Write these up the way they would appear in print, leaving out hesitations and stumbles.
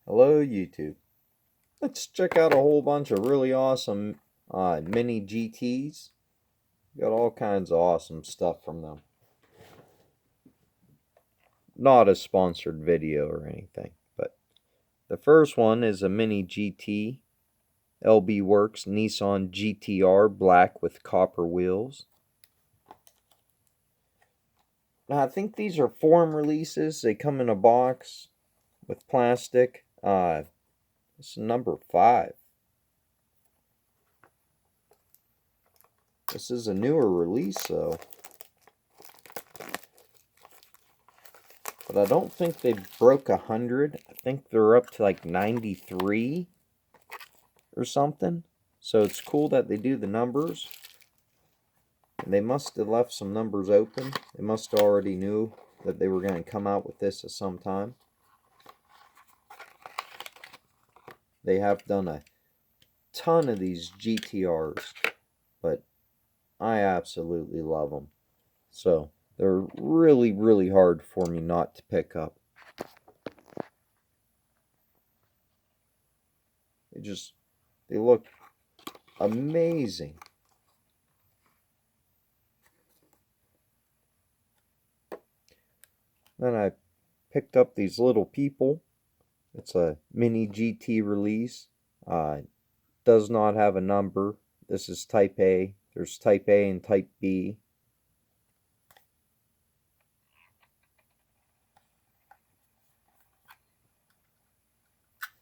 Hello YouTube. Let's check out a whole bunch of really awesome mini GTs. Got all kinds of awesome stuff from them. Not a sponsored video or anything, but the first one is a mini GT LB Works Nissan GTR black with copper wheels. Now I think these are forum releases. They come in a box with plastic. This is number 5. This is a newer release though. But I don't think they broke 100. I think they're up to like 93 or something. So it's cool that they do the numbers. And they must have left some numbers open. They must have already knew that they were going to come out with this at some time. They have done a ton of these GTRs, but I absolutely love them. So they're really, really hard for me not to pick up. They look amazing. Then I picked up these little people. It's a mini GT release. Does not have a number. This is type A. There's type A and type B.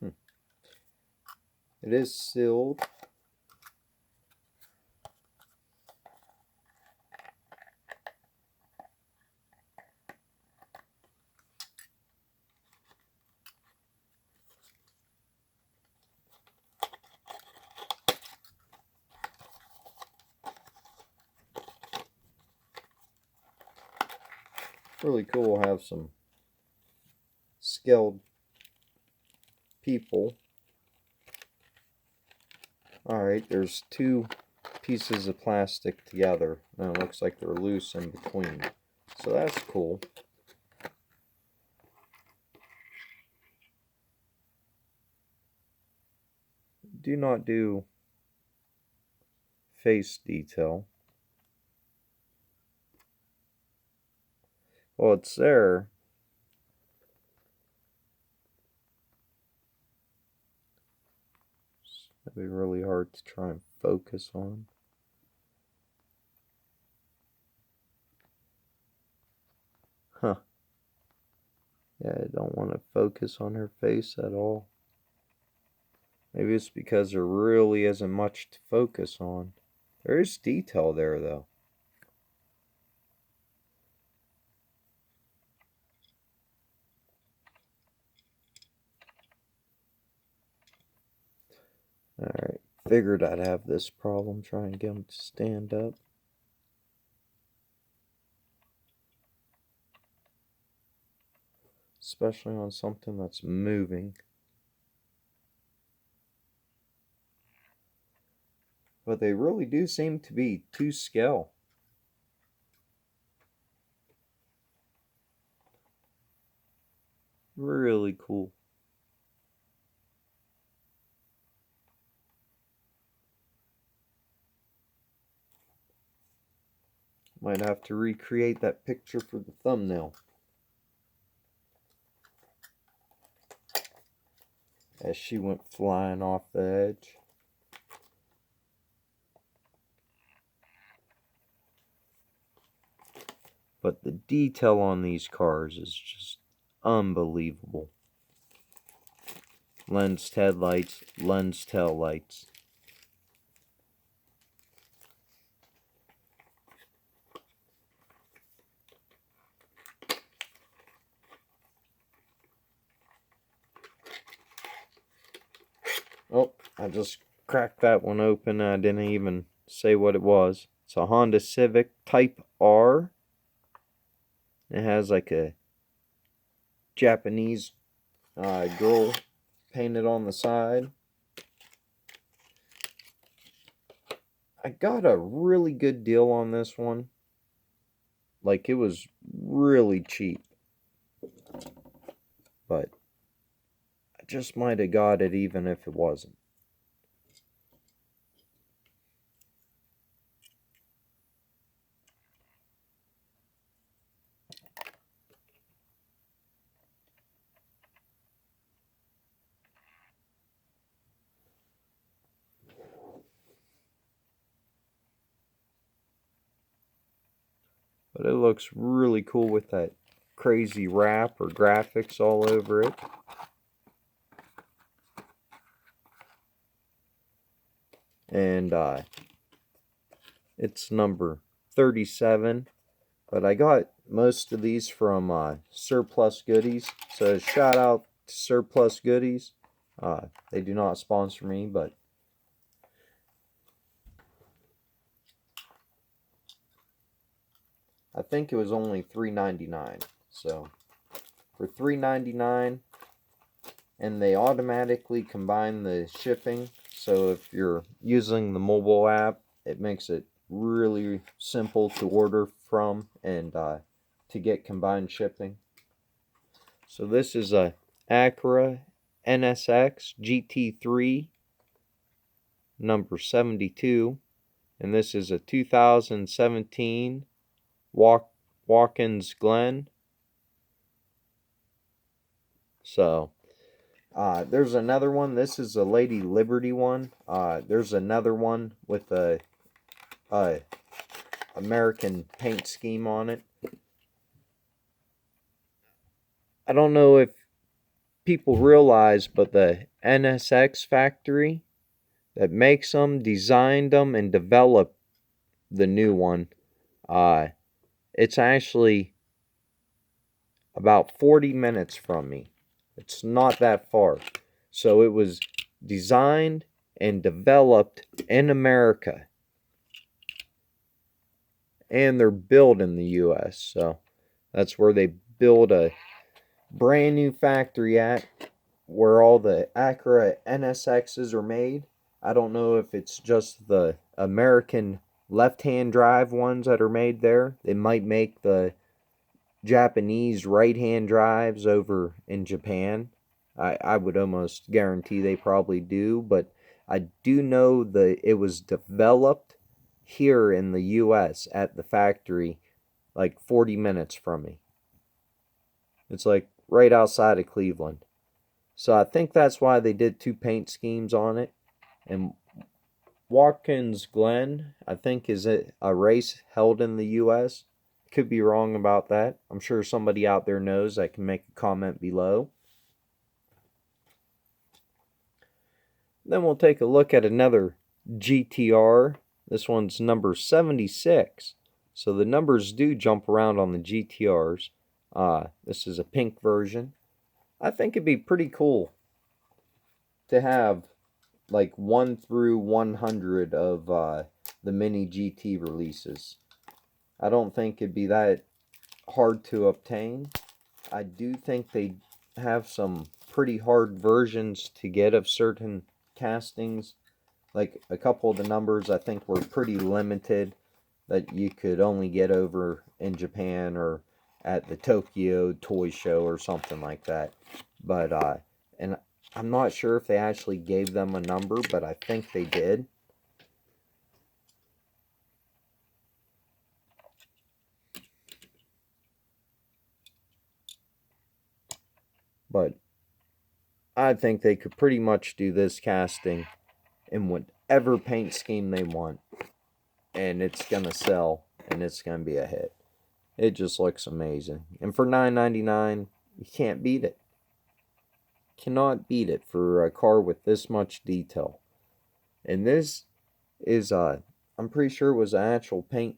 It is sealed. Really cool. Have some skilled people. Alright, there's 2 pieces of plastic together. Now it looks like they're loose in between. So that's cool. Do not do face detail. Well, it's there. It'd be really hard to try and focus on. Huh. Yeah, I don't want to focus on her face at all. Maybe it's because there really isn't much to focus on. There is detail there, though. Alright, figured I'd have this problem trying to get them to stand up. Especially on something that's moving. But they really do seem to be to scale. Really cool. Might have to recreate that picture for the thumbnail. As she went flying off the edge. But the detail on these cars is just unbelievable. Lensed headlights, lensed tail lights. Oh, I just cracked that one open. I didn't even say what it was. It's a Honda Civic Type R. It has like a Japanese girl painted on the side. I got a really good deal on this one. Like, it was really cheap. But I just might have got it even if it wasn't. But it looks really cool with that crazy wrap or graphics all over it. And it's number 37. But I got most of these from Surplus Goodies. So shout out to Surplus Goodies. They do not sponsor me, but I think it was only $3.99. So for $3.99, and they automatically combine the shipping. So if you're using the mobile app, it makes it really simple to order from and to get combined shipping. So this is a Acura Nsx Gt3 number 72, and this is a 2017 Watkins Glen. So there's another one. This is a Lady Liberty one. There's another one with a American paint scheme on it. I don't know if people realize, but the NSX factory that makes them, designed them, and developed the new one, it's actually about 40 minutes from me. It's not that far. So it was designed and developed in America. And they're built in the US. So that's where they build a brand new factory at, where all the Acura NSXs are made. I don't know if it's just the American left-hand drive ones that are made there. They might make the Japanese right-hand drives over in Japan. I would almost guarantee they probably do, but I do know that it was developed here in the US at the factory like 40 minutes from me. It's like right outside of Cleveland. So I think that's why they did two paint schemes on it. And Watkins Glen, I think, is a race held in the US. Could be wrong about that. I'm sure somebody out there knows that can make a comment below. Then we'll take a look at another GTR. This one's number 76. So the numbers do jump around on the GTRs. This is a pink version. I think it'd be pretty cool to have like 1 through 100 of the mini GT releases. I don't think it'd be that hard to obtain. I do think they have some pretty hard versions to get of certain castings. Like a couple of the numbers I think were pretty limited, that you could only get over in Japan or at the Tokyo Toy Show or something like that. But and I'm not sure if they actually gave them a number, but I think they did. But I think they could pretty much do this casting in whatever paint scheme they want, and it's gonna sell, and it's gonna be a hit. It just looks amazing, and for $9.99, you can't beat it. Cannot beat it for a car with this much detail. And this is I'm pretty sure it was an actual paint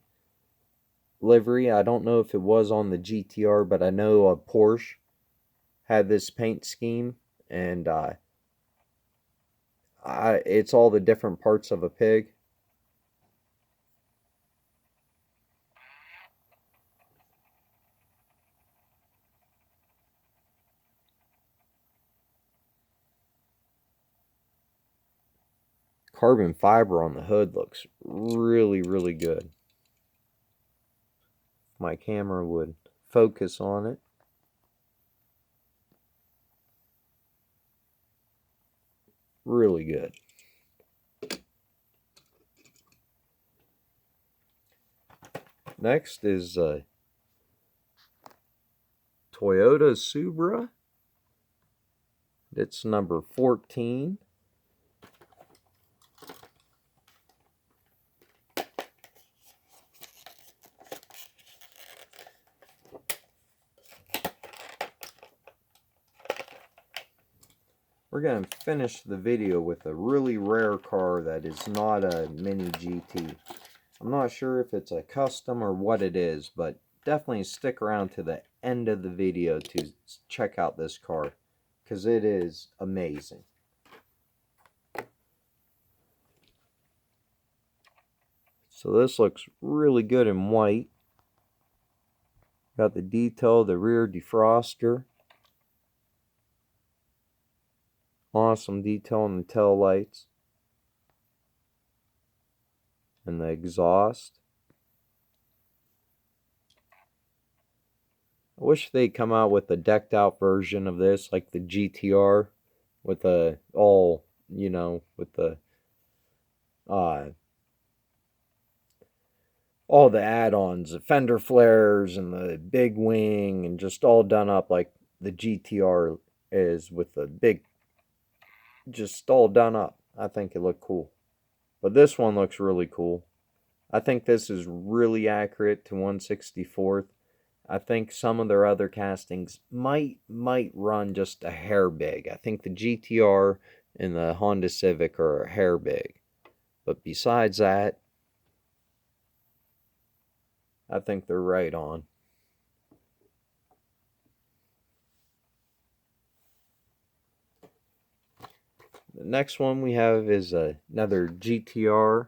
livery. I don't know if it was on the GTR, but I know a Porsche had this paint scheme, and it's all the different parts of a pig. Carbon fiber on the hood looks really, really good. My camera would focus on it. Really good. Next is Toyota Supra. It's number 14. We're going to finish the video with a really rare car that is not a mini GT. I'm not sure if it's a custom or what it is, but definitely stick around to the end of the video to check out this car, because it is amazing. So this looks really good in white. Got the detail, the rear defroster. Awesome detail on the tail lights. And the exhaust. I wish they'd come out with a decked out version of this, like the GTR, with the all, you know, with the all the add-ons, the fender flares and the big wing, and just all done up like the GTR is, with the big, just all done up. I think it looked cool. But this one looks really cool. I think this is really accurate to 1/64th. I think some of their other castings might run just a hair big. I think the GTR and the Honda Civic are a hair big. But besides that, I think they're right on. The next one we have is another GTR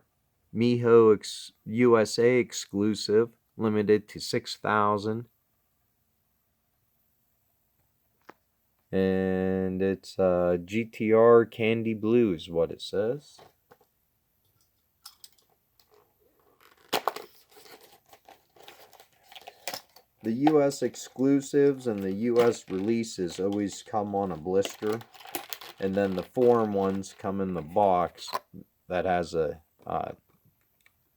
Miho USA exclusive, limited to 6,000. And it's GTR Candy Blue is what it says. The US exclusives and the US releases always come on a blister, and then the foreign ones come in the box that has a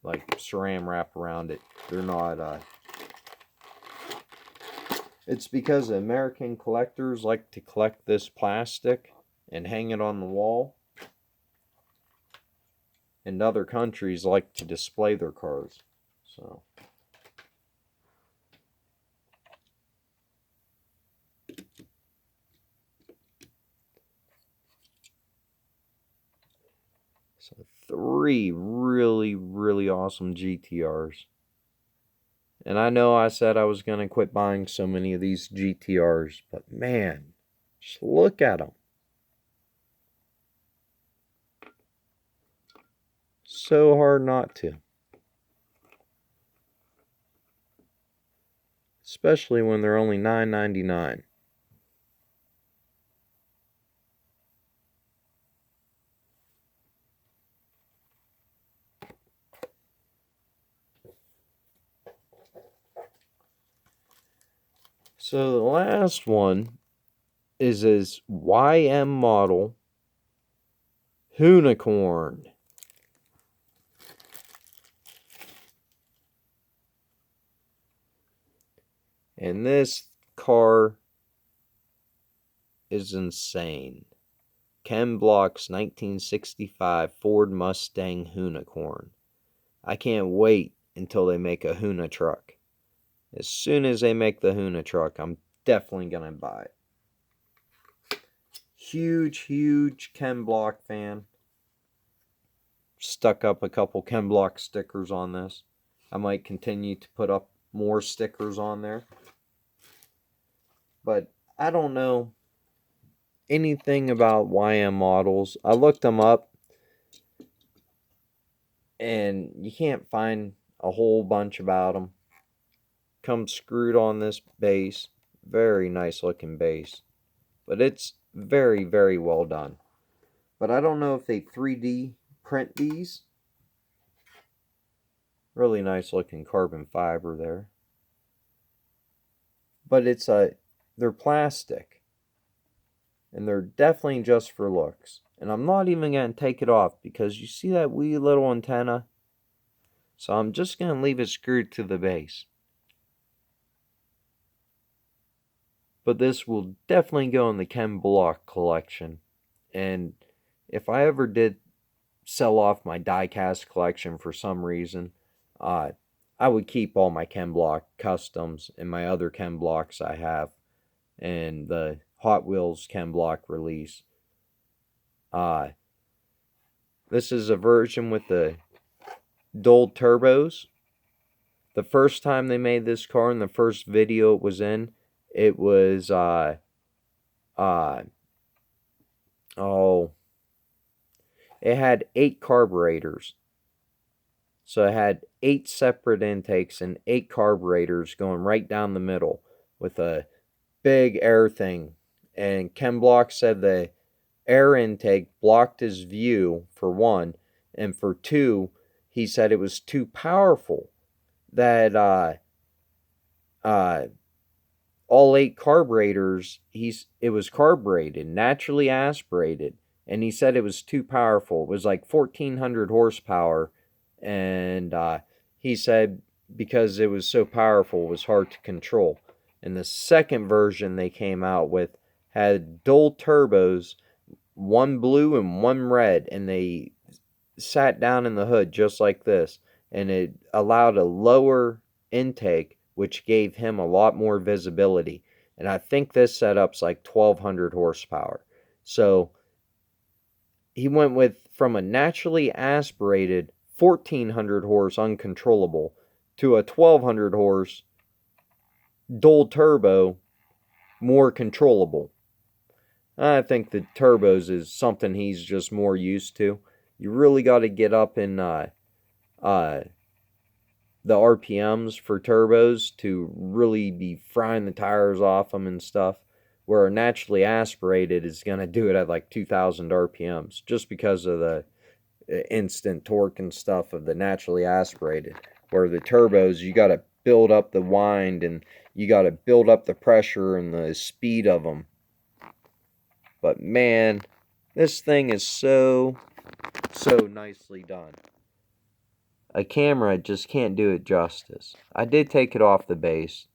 like saran wrap around it. They're not it's because American collectors like to collect this plastic and hang it on the wall, and other countries like to display their cars. So three really awesome GTRs. And I know I said I was going to quit buying so many of these GTRs, but man, just look at them. So hard not to. Especially when they're only $9.99. So the last one is this YM model Hoonicorn. And this car is insane. Ken Block's 1965 Ford Mustang Hoonicorn. I can't wait until they make a Hoona truck. As soon as they make the Hoona truck, I'm definitely going to buy it. Huge Ken Block fan. Stuck up a couple Ken Block stickers on this. I might continue to put up more stickers on there. But I don't know anything about YM models. I looked them up, and you can't find a whole bunch about them. Comes screwed on this base. Very nice looking base. But it's very well done. But I don't know if they 3D print these. Really nice looking carbon fiber there. But they're plastic. And they're definitely just for looks. And I'm not even going to take it off because you see that wee little antenna? So I'm just going to leave it screwed to the base. But this will definitely go in the Chem Block collection. And if I ever did sell off my die-cast collection for some reason, I would keep all my Chem Block customs and my other Chem Blocks I have. And the Hot Wheels Chem Block release. This is a version with the dual turbos. The first time they made this car, in the first video it was in, it was it had 8 carburetors. So it had 8 separate intakes and 8 carburetors going right down the middle with a big air thing. And Ken Block said the air intake blocked his view, for one, and for two, he said it was too powerful, that all 8 carburetors, it was carbureted, naturally aspirated, and he said it was too powerful. It was like 1,400 horsepower, and he said because it was so powerful, it was hard to control. And the second version they came out with had dual turbos, one blue and one red, and they sat down in the hood just like this, and it allowed a lower intake, which gave him a lot more visibility. And I think this setup's like 1,200 horsepower. So he went with from a naturally aspirated 1,400 horse uncontrollable to a 1,200 horse dual turbo more controllable. I think the turbos is something he's just more used to. You really got to get up in the RPMs for turbos to really be frying the tires off them and stuff, where naturally aspirated is going to do it at like 2,000 RPMs just because of the instant torque and stuff of the naturally aspirated, where the turbos, you got to build up the wind and you got to build up the pressure and the speed of them. But man, this thing is so nicely done. A camera just can't do it justice. I did take it off the base.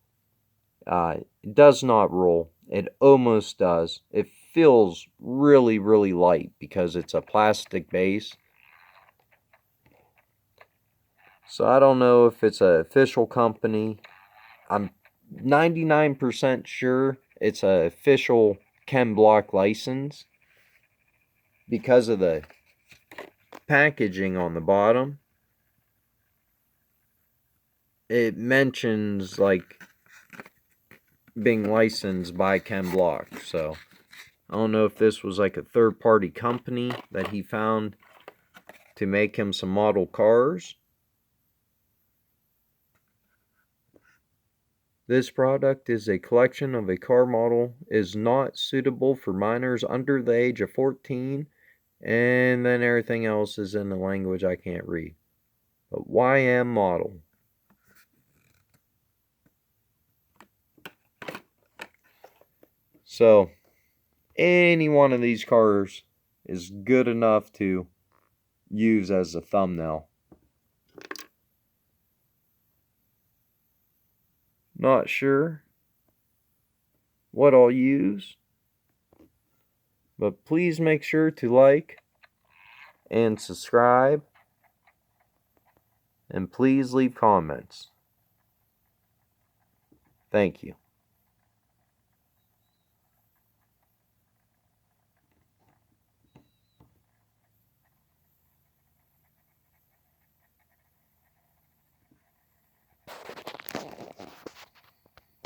It does not roll. It almost does. It feels really, really light because it's a plastic base. So I don't know if it's an official company. I'm 99% sure it's an official Chem Block license because of the packaging on the bottom. It mentions like being licensed by Ken Block. So I don't know if this was like a third-party company that he found to make him some model cars. This product is a collection of a car model, is not suitable for minors under the age of 14, and then everything else is in a language I can't read. But YM model. So any one of these cars is good enough to use as a thumbnail. Not sure what I'll use, but please make sure to like and subscribe, and please leave comments. Thank you.